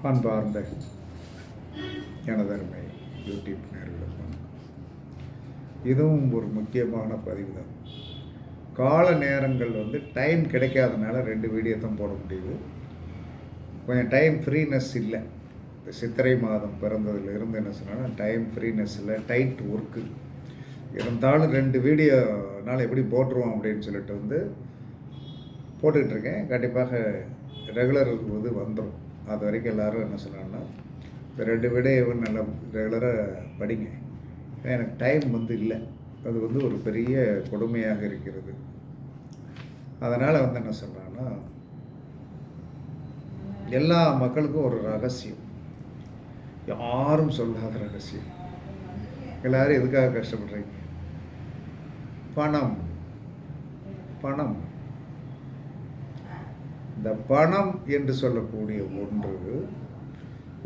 அன்பார்ந்த எனதருமை யூடியூப் நேயர்களுக்கும் இதுவும் ஒரு முக்கியமான பதிவு தான். கால நேரங்கள் டைம் கிடைக்காதனால 2 வீடியோ தான் போட முடியுது. கொஞ்சம் டைம் ஃப்ரீனஸ் இல்லை. இந்த சித்திரை மாதம் பிறந்ததுலேருந்து என்ன சொன்னால் டைம் ஃப்ரீனஸ் இல்லை, டைட் ஒர்க்கு இருந்தாலும் 2 வீடியோனால எப்படி போட்டுருவோம் அப்படின்னு சொல்லிட்டு போட்டுக்கிட்டு இருக்கேன். கண்டிப்பாக ரெகுலர் வந்துடும். அது வரைக்கும் எல்லோரும் என்ன சொன்னாங்கன்னா இந்த 2 வீடியோ நல்லா ரெகுலராக படிங்க. எனக்கு டைம் இல்லை. அது ஒரு பெரிய கொடுமையாக இருக்கிறது. அதனால் என்ன சொல்கிறான்னா, எல்லா மக்களுக்கும் ஒரு ரகசியம், யாரும் சொல்லாத ரகசியம். எல்லோரும் எதுக்காக கஷ்டப்படுறீங்க? பணம் பணம். இந்த பணம் என்று சொல்லக்கூடிய ஒன்று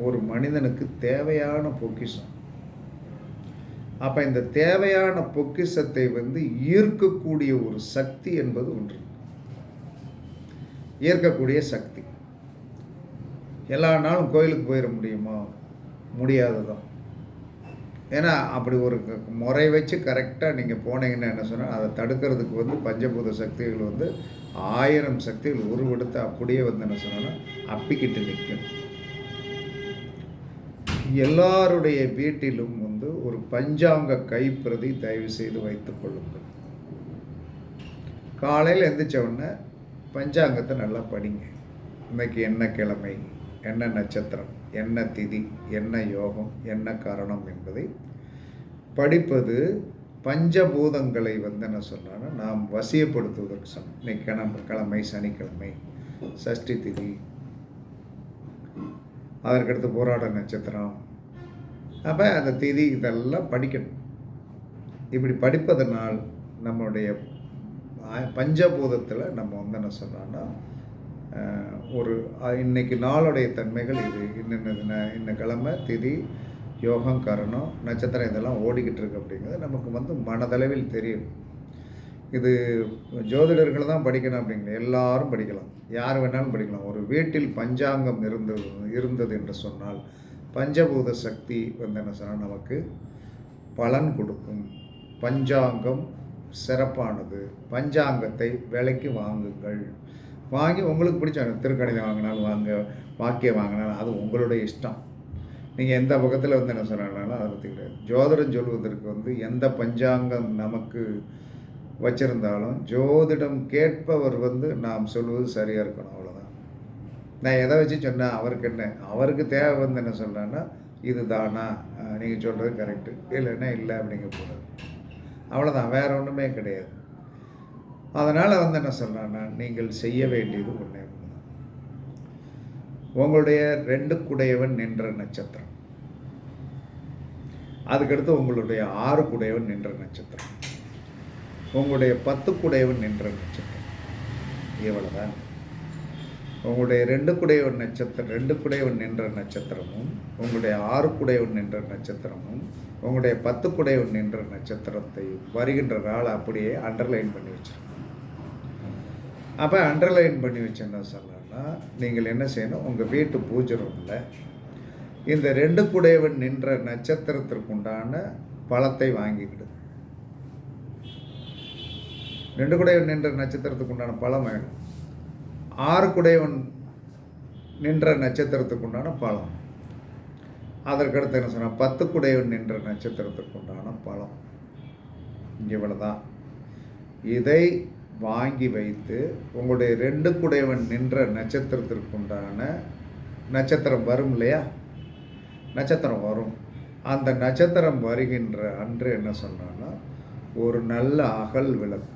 ஒரு மனிதனுக்கு தேவையான பொக்கிஷம். அப்போ இந்த தேவையான பொக்கிஷத்தை ஈர்க்கக்கூடிய ஒரு சக்தி என்பது ஒன்று, ஈர்க்கக்கூடிய சக்தி. எல்லா நாளும் கோயிலுக்கு போயிட முடியுமா? முடியாதுதான். ஏன்னா அப்படி ஒரு முறை வச்சு கரெக்டாக நீங்கள் போனீங்கன்னா என்ன சொன்னால் அதை தடுக்கிறதுக்கு பஞ்சபூத சக்திகள் 1000 சக்திகள் உருவெடுத்து அப்படியே என்ன சொன்னால் அப்பிக்கிட்டு நிற்கும். எல்லாருடைய வீட்டிலும் ஒரு பஞ்சாங்க கைப்பிரதி தயவு செய்து வைத்துக் கொள்ளுங்கள். காலையில் எந்திரிச்ச உடனே பஞ்சாங்கத்தை நல்லா படிங்க. இன்னைக்கு என்ன கிழமை, என்ன நட்சத்திரம், என்ன திதி, என்ன யோகம், என்ன காரணம் என்பதை படிப்பது பஞ்சபூதங்களை என்ன சொன்னான்னா நாம் வசியப்படுத்துவதற்கு சமம். இன்னைக்கு கிழமை சனிக்கிழமை, சஷ்டி திதி, அதற்கடுத்து போராட நட்சத்திரம். அப்போ அந்த திதி இதெல்லாம் படிக்கணும். இப்படி படிப்பதனால் நம்மளுடைய பஞ்சபூதத்தில் நம்ம என்ன சொன்னோன்னா ஒரு இன்னைக்கு நாளுடைய தன்மைகள் இது, இன்ன கிழமை, திதி, யோகம், கரணம், நட்சத்திரம் இதெல்லாம் ஓடிக்கிட்டு இருக்கு அப்படிங்கிறது நமக்கு மனதளவில் தெரியும். இது ஜோதிடர்கள் தான் படிக்கணும் அப்படிங்கிற, எல்லாரும் படிக்கலாம், யார் வேணாலும் படிக்கலாம். ஒரு வீட்டில் பஞ்சாங்கம் இருந்தது என்று சொன்னால் பஞ்சபூத சக்தி என்ன சொன்னால் நமக்கு பலன் கொடுக்கும். பஞ்சாங்கம் சிறப்பானது. பஞ்சாங்கத்தை விலைக்கு வாங்குங்கள். வாங்கி உங்களுக்கு பிடிச்ச திருக்கணிதம் வாங்கினாலும் வாங்க, வாக்கியம் வாங்கினாலும் அது உங்களுடைய இஷ்டம். நீங்கள் எந்த பக்கத்தில் என்ன சொன்னாலும் அதை பற்றி கிடையாது. ஜோதிடம் சொல்வதற்கு எந்த பஞ்சாங்கம் நமக்கு வச்சுருந்தாலும் ஜோதிடம் கேட்பவர் நாம் சொல்வது சரியாக இருக்கணும். அவ்வளோதான். நான் எதை வச்சு சொன்னேன், அவருக்கு என்ன, அவருக்கு தேவை என்ன சொல்கிறேன்னா இது தானா, நீங்கள் சொல்கிறது கரெக்டு, இல்லைன்னா இல்லை அப்படிங்க போகிறது. அவ்வளோதான், வேறு ஒன்றுமே கிடையாது. அதனால் என்ன சொல்கிறேன்னா நீங்கள் செய்ய வேண்டியது ஒன்றே ஒன்று தான். உங்களுடைய 2 குடையவன் நின்ற நட்சத்திரம், அதுக்கடுத்து உங்களுடைய 6 குடையவன் நின்ற நட்சத்திரம், உங்களுடைய 10 குடையவன் நின்ற நட்சத்திரம். இவ்வளோதான். உங்களுடைய 2 குடையவன் நட்சத்திரம், 2 குடையவன் நின்ற நட்சத்திரமும், உங்களுடைய 6 குடையவன் நின்ற நட்சத்திரமும், உங்களுடைய 10 குடையவன் நின்ற நட்சத்திரத்தை வருகின்ற நாள் அப்படியே அண்டர்லைன் பண்ணி வச்சிருக்கோம். அப்போ அண்டர்லைன் பண்ணி வச்சேன்னு சொன்னா நீங்கள் என்ன செய்யணும், உங்கள் வீட்டு பூஜை ரூமில் இந்த 2 குடையவன் நின்ற நட்சத்திரத்திற்குண்டான பழத்தை வாங்கிக்கிடு. 2 குடையவன் நின்ற நட்சத்திரத்துக்கு உண்டான பழம் வேணும். 6 குடையவன் நின்ற நட்சத்திரத்துக்கு உண்டான பழம். அதற்கடுத்து என்ன சொன்னால் 10 குடையவன் நின்ற நட்சத்திரத்துக்கு உண்டான பழம். இங்கே இவ்வளோதான். இதை வாங்கி வைத்து உங்களுடைய 2 குடையவன் நின்ற நட்சத்திரத்திற்கு உண்டான நட்சத்திரம் வரும் இல்லையா, நட்சத்திரம் வரும். அந்த நட்சத்திரம் வருகின்ற அன்று என்ன சொன்னான்னா ஒரு நல்ல அகல் விளக்கு,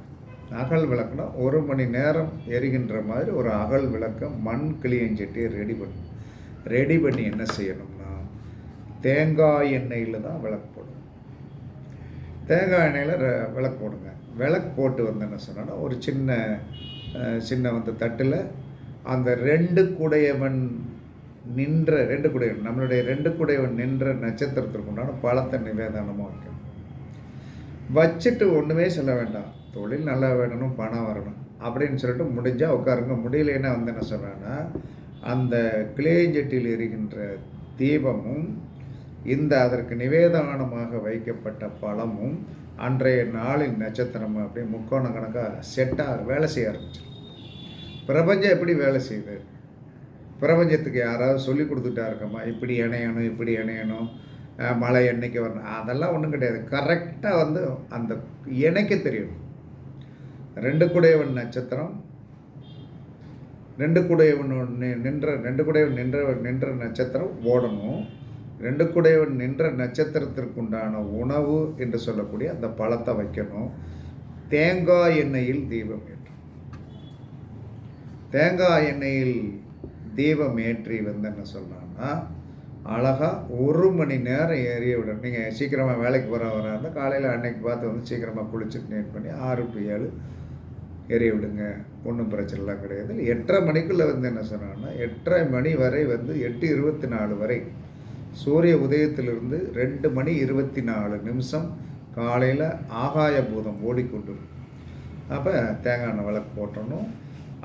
அகல் விளக்குனா 1 மணி நேரம் எரிகின்ற மாதிரி ஒரு அகல் விளக்கை மண் கிளியஞ்சட்டியை ரெடி பண்ணி என்ன செய்யணும்னா தேங்காய் எண்ணெயில் தான் விளக்கு போடும். தேங்காய் எண்ணெயில் விளக்கு போடுங்க. விளக்கு போட்டு என்ன சொன்னால் ஒரு சின்ன தட்டில் அந்த 2 குடையவன் நின்ற 2 குடையவன், நம்மளுடைய 2 குடையவன் நின்ற நட்சத்திரத்திற்கு உண்டான பழத்தை நிவேதனமாக வைக்கணும். வச்சுட்டு ஒன்றுமே சொல்ல வேண்டாம், தொழில் நல்லா வேணும், பணம் வரணும் அப்படின்னு சொல்லிட்டு முடிஞ்சால் உட்காருங்க. முடியலைன்னா என்ன சொல்கிறேன்னா அந்த கிளேஞ்சட்டில் எரிகின்ற தீபமும் அதற்கு நிவேதானமாக வைக்கப்பட்ட பழமும் அன்றைய நாளின் நட்சத்திரம் அப்படியே முக்கோண கணக்காக செட்டாக வேலை செய்ய ஆரம்பிச்சிடும். பிரபஞ்சம் எப்படி வேலை செய்யுது? பிரபஞ்சத்துக்கு யாராவது சொல்லி கொடுத்துட்டா இருக்கமா, இப்படி இணையணும், இப்படி இணையணும், மழை என்னைக்கு வரணும், அதெல்லாம் ஒன்றும் கிடையாது. கரெக்டாக அந்த இணைக்க தெரியும். 2 குடையவன் நட்சத்திரம், 2 குடையவன் நின்ற நட்சத்திரம் ஓடணும். 2 குடையவன் நின்ற நட்சத்திரத்திற்குண்டான உணவு என்று சொல்லக்கூடிய அந்த பழத்தை வைக்கணும். தேங்காய் எண்ணெயில் தீபம் ஏற்றும். தேங்காய் எண்ணெயில் தீபம் ஏற்றி என்ன சொல்லலாம்னா, அழகாக 1 மணி நேரம் எரிய விடணும். நீங்கள் சீக்கிரமாக வேலைக்கு வராக இருந்தால் காலையில் அன்னைக்கு பார்த்து சீக்கிரமாக குளிச்சுட்டு நீட் பண்ணி 6 to 7 எரிய விடுங்க, ஒன்றும் பிரச்சனைலாம் கிடையாது. 8:30 மணிக்குள்ளே என்ன சொன்னாங்கன்னா 8:30 மணி வரை 8:24 வரை சூரிய உதயத்திலிருந்து 2 மணி 24 நிமிஷம் காலையில் ஆகாய பூதம் ஓடிக்கொண்டிருக்கும். அப்போ தேங்காய் எண்ணெய் விளக்கு போட்டணும்.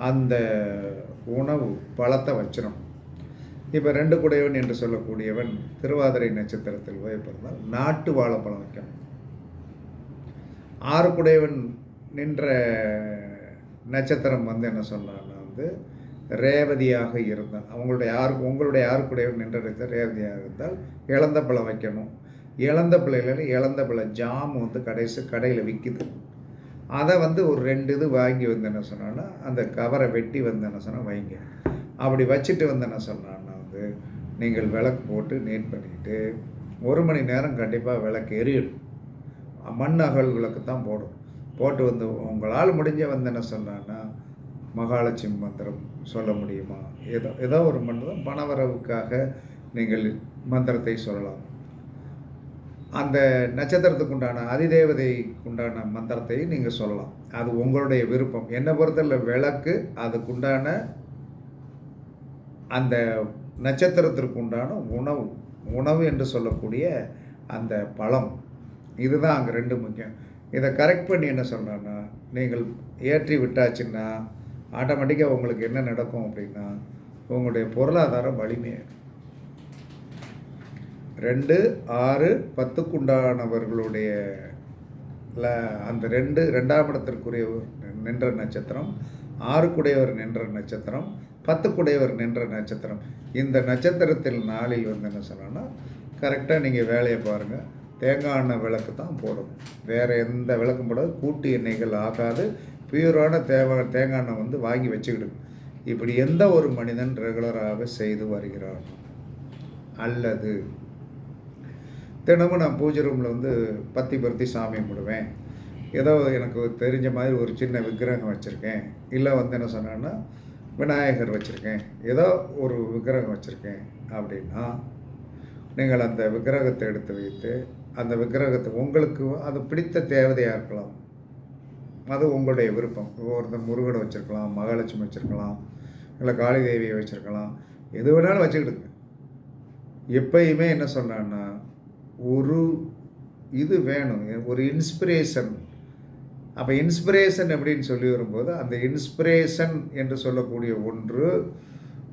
அந்த உணவு பழத்தை வச்சிடும். இப்போ 2 குடையவன் என்று சொல்லக்கூடியவன் திருவாதிரை நட்சத்திரத்தில் பிறந்தால் நாட்டு வாழைப்பழம் வைக்கணும். 6 குடையவன் நின்ற நட்சத்திரம் என்ன சொன்னான்னா ரேவதியாக இருந்தால் உங்களுடைய 6 குடையவன் நின்ற நட்சத்திரம் ரேவதியாக இருந்தால் இழந்த பழம் வைக்கணும். இழந்த பிள்ளைகள் இழந்த பழ ஜாம் கடையில் விற்கிது. அதை ஒரு 2 இது வாங்கி என்ன சொன்னான்னா அந்த கவரை வெட்டி என்ன சொன்னால் வைங்க. அப்படி வச்சுட்டு என்ன சொன்னான்னா நீங்கள் விளக்கு போட்டு நீட் பண்ணிவிட்டு 1 மணி நேரம் கண்டிப்பாக விளக்கு எரியணும். மண் அகல் விளக்கு தான் போட்டு உங்களால் முடிஞ்ச என்ன சொன்னான்னா மகாலட்சுமி மந்திரம் சொல்ல முடியுமா? ஏதோ ஒரு மந்திரம் பணவரவுக்காக நீங்கள் மந்திரத்தை சொல்லலாம். அந்த நட்சத்திரத்துக்கு உண்டான அதிதேவதைக்கு உண்டான மந்திரத்தை நீங்கள் சொல்லலாம். அது உங்களுடைய விருப்பம். என்னை பொறுத்தவரை விளக்கு அதுக்குண்டான அந்த நட்சத்திரத்திற்கு உண்டான உணவு என்று சொல்லக்கூடிய அந்த பழம், இதுதான் அங்கே 2 முக்கியம். இதை கரெக்ட் பண்ணி என்ன சொல்கிறேன்னா, நீங்கள் ஏற்றி விட்டாச்சுன்னா ஆட்டோமேட்டிக்காக உங்களுக்கு என்ன நடக்கும் அப்படின்னா, உங்களுடைய பொருளாதாரம் வலிமையாக 2, 6, 10க்குண்டானவர்களுடைய அந்த 2ஆம் இடத்திற்குரிய நின்ற நட்சத்திரம், 6 குடையவர் நின்ற நட்சத்திரம், 10 குடையவர் நின்ற நட்சத்திரம். இந்த நட்சத்திரத்தில் நாளில் என்ன சொன்னால் கரெக்டாக நீங்கள் வேலையை பாருங்கள். தேங்காய் எண்ணெய் விளக்கு தான் போடணும். வேறு எந்த விளக்கும் போடாது. கூட்டு எண்ணெய்கள் ஆகாது. பியூரான தேங்காய் எண்ணெய் வாங்கி வச்சுக்கிடுங்க. இப்படி எந்த ஒரு மனிதன் ரெகுலராக செய்து வருகிறான் அல்லது தினமும் நான் பூஜை ரூமில் பத்தி பருத்தி சாமி கும்பிடுவேன், ஏதோ எனக்கு தெரிஞ்ச மாதிரி ஒரு சின்ன விக்கிரகம் வச்சுருக்கேன், இல்லை என்ன சொன்னேன்னா விநாயகர் வச்சுருக்கேன், ஏதோ ஒரு விக்கிரகம் வச்சுருக்கேன் அப்படின்னா நீங்கள் அந்த விக்கிரகத்தை எடுத்து வைத்து அந்த விக்கிரகத்தை உங்களுக்கு அது பிடித்த தேவதையாக இருக்கலாம். அது உங்களுடைய விருப்பம். ஒருத்தர் முருகனை வச்சுருக்கலாம், மகாலட்சுமி வச்சுருக்கலாம், இல்லை காளி தேவியை வச்சுருக்கலாம், எது வேணாலும் வச்சுக்கிடுங்க. எப்பயுமே என்ன சொன்னான்னா ஒரு இது வேணும், ஒரு இன்ஸ்பிரேஷன். அப்போ இன்ஸ்பிரேஷன் எப்படின்னு சொல்லி வரும்போது அந்த இன்ஸ்பிரேஷன் என்று சொல்லக்கூடிய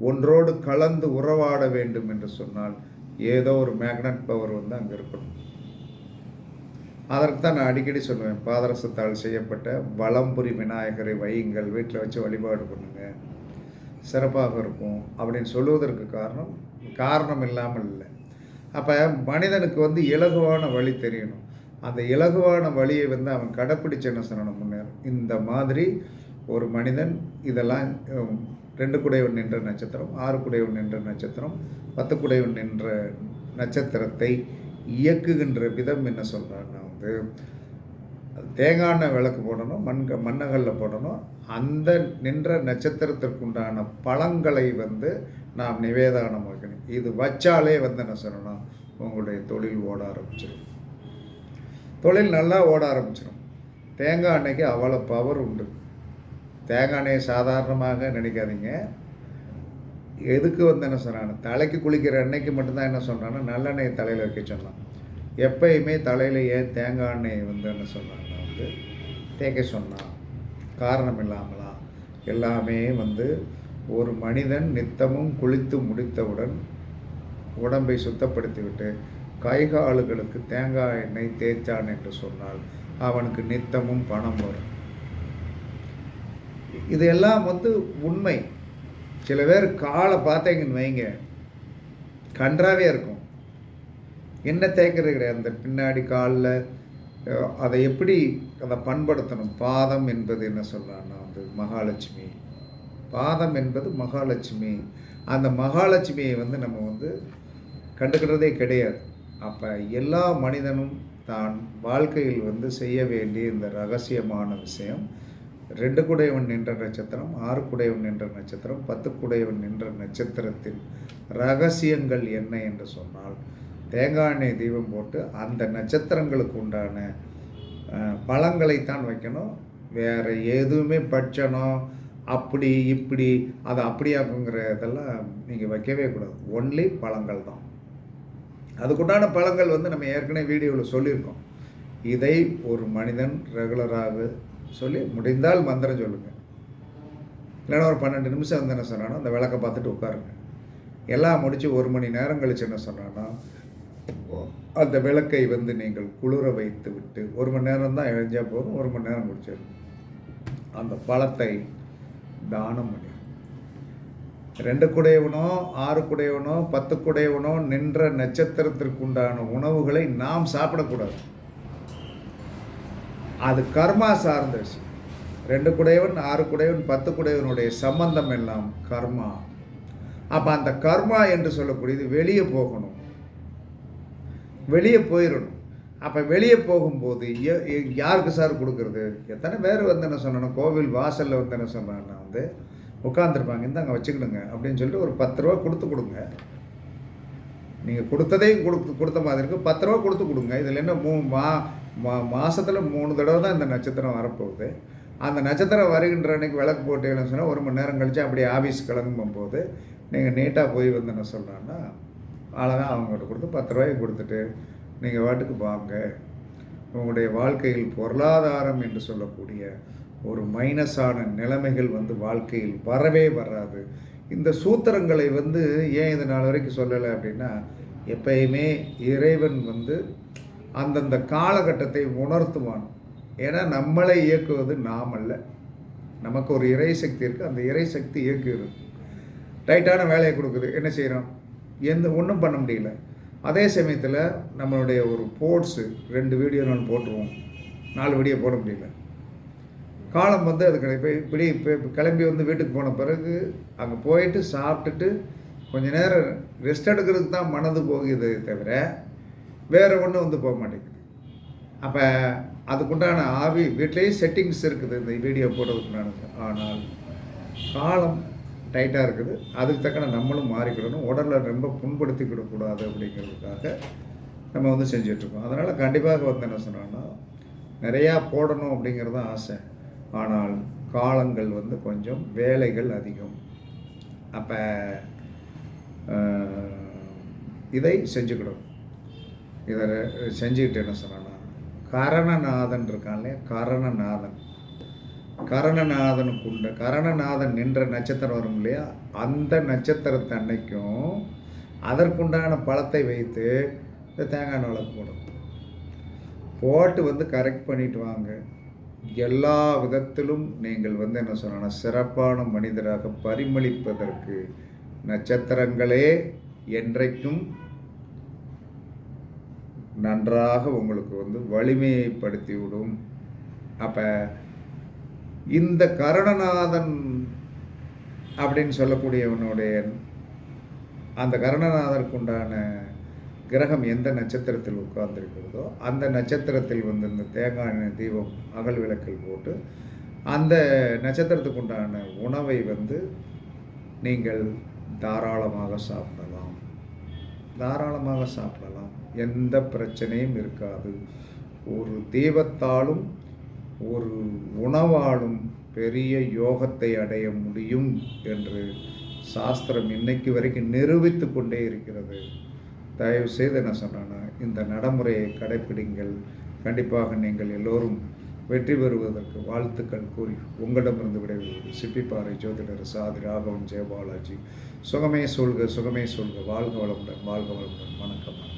ஒன்றோடு கலந்து உறவாட வேண்டும் என்று சொன்னால் ஏதோ ஒரு மேக்னட் பவர் அங்கே இருக்கணும். அதற்கு தான் நான் அடிக்கடி சொல்லுவேன், பாதரசத்தால் செய்யப்பட்ட வலம்புரி விநாயகரை வையுங்கள், வீட்டில் வச்சு வழிபாடு பண்ணுங்கள், சிறப்பாக இருக்கும் அப்படின்னு சொல்லுவதற்கு காரணம் இல்லாமல் இல்லை. அப்போ மனிதனுக்கு இலகுவான வழி தெரியணும். அந்த இலகுவான வழியை அவன் கடைப்பிடிச்சு என்ன சொல்லணும், முன்னேறும். இந்த மாதிரி ஒரு மனிதன் இதெல்லாம் 2 குடையவன் நின்ற நட்சத்திரம், 6 குடையவன் நின்ற நட்சத்திரம், 10 குடையவன் நின்ற நட்சத்திரத்தை இயக்குகின்ற விதம் என்ன சொல்கிறான்னா தேங்காய் எண்ணெய் விளக்கு போடணும், மண்ணகலில் போடணும். அந்த நின்ற நட்சத்திரத்திற்குண்டான பழங்களை நாம் நிவேதானம் வைக்கணும். இது வச்சாலே என்ன சொல்லணும், உங்களுடைய தொழில் ஓட ஆரம்பிச்சிடும். தொழில் நல்லா ஓட ஆரம்பிச்சிடும். தேங்காய் எண்ணெய்க்கு அவ்வளோ பவர் உண்டு. தேங்காய் எண்ணெயை சாதாரணமாக நினைக்காதீங்க. எதுக்கு என்ன சொன்னாங்க, தலைக்கு குளிக்கிற எண்ணெய்க்கு மட்டும்தான் என்ன சொல்கிறாங்கன்னா நல்லெண்ணெயை தலையில் வைக்க சொன்னான். எப்பயுமே தலையில் ஏன் தேங்காய் எண்ணெய் என்ன சொன்னாங்கன்னா தேய்க்க சொன்னான். காரணம் இல்லாமலாம் எல்லாமே ஒரு மனிதன் நித்தமும் குளித்து முடித்தவுடன் உடம்பை சுத்தப்படுத்திவிட்டு கைகாலுகளுக்கு தேங்காய் எண்ணெய் தேய்ச்சான் என்று சொன்னால் அவனுக்கு நித்தமும் பணம் வரும். இதெல்லாம் உண்மை. சில பேர் காலை பார்த்தீங்கன்னு வைங்க, கன்றாவே இருக்கும். என்ன தேய்க்கிறது கிடையாது. அந்த பின்னாடி காலில் அதை எப்படி அதை பண்படுத்தணும். பாதம் என்பது என்ன சொல்லலாம்னா மகாலட்சுமி. பாதம் என்பது மகாலட்சுமி. அந்த மகாலட்சுமியை நம்ம கண்டுக்கிறதே கிடையாது. அப்போ எல்லா மனிதனும் தான் வாழ்க்கையில் செய்ய வேண்டிய இந்த ரகசியமான விஷயம் 2 குடையவன் நின்ற நட்சத்திரம், 6 குடையவன் நின்ற நட்சத்திரம், 10 குடையவன் நின்ற நட்சத்திரத்தின் ரகசியங்கள் என்ன என்று சொன்னால், தேங்காய் எண்ணெய் தீபம் போட்டு அந்த நட்சத்திரங்களுக்கு உண்டான பழங்களைத்தான் வைக்கணும். வேறு எதுவுமே பட்சணம் அப்படி இப்படி அதை அப்படியாக்குங்கிற இதெல்லாம் நீங்கள் வைக்கவே கூடாது. ஒன்லி பழங்கள் தான். அதுக்குண்டான பழங்கள் நம்ம ஏற்கனவே வீடியோவில் சொல்லியிருக்கோம். இதை ஒரு மனிதன் ரெகுலராக சொல்லி முடிந்தால் மந்திரம் சொல்லுங்கள். இல்லைன்னா ஒரு 12 நிமிஷம் என்ன சொன்னானோ அந்த விளக்கை பார்த்துட்டு உட்காருங்க. எல்லாம் முடித்து 1 மணி நேரம் கழிச்சு என்ன சொன்னான்னா அந்த விளக்கை நீங்கள் குளிர வைத்து விட்டு 1 மணி நேரம் தான் எழுஞ்சால் போதும். 1 மணி நேரம் முடிச்சிடும். அந்த பழத்தை தானம் பண்ணி 2 குடையவனோ 6 குடையவனோ 10 குடையவனோ நின்ற நட்சத்திரத்திற்குண்டான உணவுகளை நாம் சாப்பிடக்கூடாது. அது கர்மா சார்ந்த விஷயம். 2 குடையவன் 6 குடையவன் 10 குடையவனுடைய சம்பந்தம் எல்லாம் கர்மா. அப்போ அந்த கர்மா என்று சொல்லக்கூடியது வெளியே போகணும், வெளியே போயிடணும். அப்போ வெளியே போகும்போது யாருக்கு சார் கொடுக்குறது? எத்தனை பேர் என்ன சொன்னோன்னா கோவில் வாசலில் என்ன சொன்னான்னா உட்காந்துருப்பாங்க, இந்தாங்க வச்சுக்கிடுங்க அப்படின்னு சொல்லிட்டு ஒரு 10 ரூபா கொடுங்க. நீங்கள் கொடுத்ததையும் கொடுத்த மாதிரி இருக்குது. 10 ரூபா கொடுங்க. இதில் என்ன மாதத்தில் 3 தடவை தான் இந்த நட்சத்திரம் வரப்போகுது. அந்த நட்சத்திரம் வருகின்ற அன்றைக்கி விளக்கு போட்டேன்னு சொன்னால் 1 மணி நேரம் கழித்து அப்படியே ஆஃபீஸ் கிளம்பும் போது நீங்கள் நீட்டாக போய் என்ன சொல்கிறான்னா அழகாக அவங்ககிட்ட கொடுத்து 10 ரூபாயை கொடுத்துட்டு நீங்கள் வாட்டுக்கு வாங்க. உங்களுடைய வாழ்க்கையில் பொருளாதாரம் என்று சொல்லக்கூடிய ஒரு மைனஸான நிலைமைகள் வாழ்க்கையில் வரவே வராது. இந்த சூத்திரங்களை ஏன் இது நாள் வரைக்கும் சொல்லலை அப்படின்னா, எப்பயுமே இறைவன் அந்தந்த காலகட்டத்தை உணர்த்துவான். ஏன்னா நம்மளை இயக்குவது நாம் அல்ல, நமக்கு ஒரு இறை சக்தி இருக்குது. அந்த இறை சக்தி இயக்குகிறது. ரைட்டான வேலையை கொடுக்குது. என்ன செய்கிறோம்? ஒன்றும் பண்ண முடியல. அதே சமயத்தில் நம்மளுடைய ஒரு போர்ட்ஸு 2 வீடியோ நான் போட்டுருவோம், 4 வீடியோ போட முடியல. காலம் அது கிடையாது. இப்படி கிளம்பி வீட்டுக்கு போன பிறகு அங்கே போயிட்டு சாப்பிட்டுட்டு கொஞ்சம் நேரம் ரெஸ்ட் எடுக்கிறதுக்கு தான் மனது போகுது தவிர வேறு ஒன்றும் போக மாட்டேங்குது. அப்போ அதுக்குண்டான வீட்லேயே செட்டிங்ஸ் இருக்குது இந்த வீடியோ போடுறதுக்குண்டானது. ஆனால் காலம் டைட்டாக இருக்குது. அதுக்கு தக்கன நம்மளும் மாறிக்கிடணும். உடலை ரொம்ப புண்படுத்திக்கிடக்கூடாது அப்படிங்கிறதுக்காக நம்ம செஞ்சிட்ருக்கோம். அதனால் கண்டிப்பாக என்ன சொன்னோன்னா நிறையா போடணும் அப்படிங்கிறது தான் ஆசை. ஆனால் காலங்கள் கொஞ்சம் வேலைகள் அதிகம். அப்போ இதை செஞ்சுக்கிடணும். இதை செஞ்சுக்கிட்டு என்ன சொன்னா கரணநாதன் இருக்கான் இல்லையா, கரணநாதனுக்குண்ட கரணநாதன் நின்ற நட்சத்திரம் வரும் இல்லையா, அந்த நட்சத்திரத்தை அன்னைக்கும் அதற்குண்டான பழத்தை வைத்து இந்த தேங்காய் விளக்கு போடணும். போட்டு கரெக்ட் பண்ணிட்டு வாங்க. எல்லா விதத்திலும் நீங்கள் என்ன சொன்னா சிறப்பான மனிதராக பரிமளிப்பதற்கு நட்சத்திரங்களே என்றைக்கும் நன்றாக உங்களுக்கு வலிமையைப்படுத்தி விடும். அப்போ இந்த கரணநாதன் அப்படின்னு சொல்லக்கூடியவனுடைய அந்த கரணநாதனுக்குண்டான கிரகம் எந்த நட்சத்திரத்தில் உட்கார்ந்துருக்கிறதோ அந்த நட்சத்திரத்தில் இந்த தேங்காய் எண்ணெய் தீபம் அகல் விளக்கில் போட்டு அந்த நட்சத்திரத்துக்கு உண்டான உணவை நீங்கள் தாராளமாக சாப்பிடலாம். எந்த பிரச்சனையும் இருக்காது. ஒரு தீபத்தாலும் ஒரு உணவாலும் பெரிய யோகத்தை அடைய முடியும் என்று சாஸ்திரம் இன்னைக்கு வரைக்கும் நிரூபித்து கொண்டே இருக்கிறது. தயவுசெய்து என்ன சொன்னான்னா இந்த நடைமுறையை கடைப்பிடிங்கள். கண்டிப்பாக நீங்கள் எல்லோரும் வெற்றி பெறுவதற்கு வாழ்த்துக்கள் கூறி உங்களிடமிருந்து விடைபெறுவது சிப்பிப்பாறை ஜோதிடர் சாதி ராகவன் ஜெயபாலாஜி. சுகமே சொல்க, சுகமே சொல்க. வாழ்க வளமுடன், வாழ்க வளமுடன். வணக்கம்.